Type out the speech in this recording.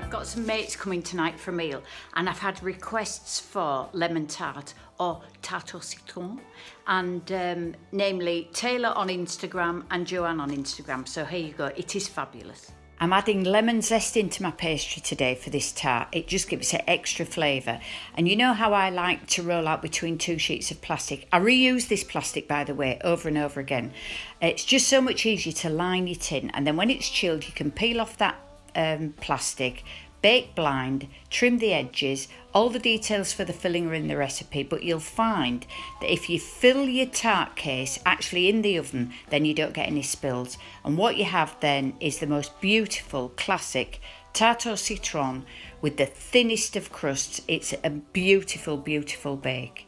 I've got some mates coming tonight for a meal, and I've had requests for lemon tart or tarte au citron, and namely Taylor on Instagram and Joanne on Instagram. So here you go, it is fabulous. I'm adding lemon zest into my pastry today for this tart. It just gives it extra flavour. And you know how I like to roll out between two sheets of plastic? I reuse this plastic, by the way, over and over again. It's just so much easier to line it in, and then when it's chilled you can peel off that plastic, bake blind, trim the edges. All the details for the filling are in the recipe, but you'll find that if you fill your tart case actually in the oven, then you don't get any spills. And what you have then is the most beautiful classic tarte au citron with the thinnest of crusts. It's a beautiful, beautiful bake.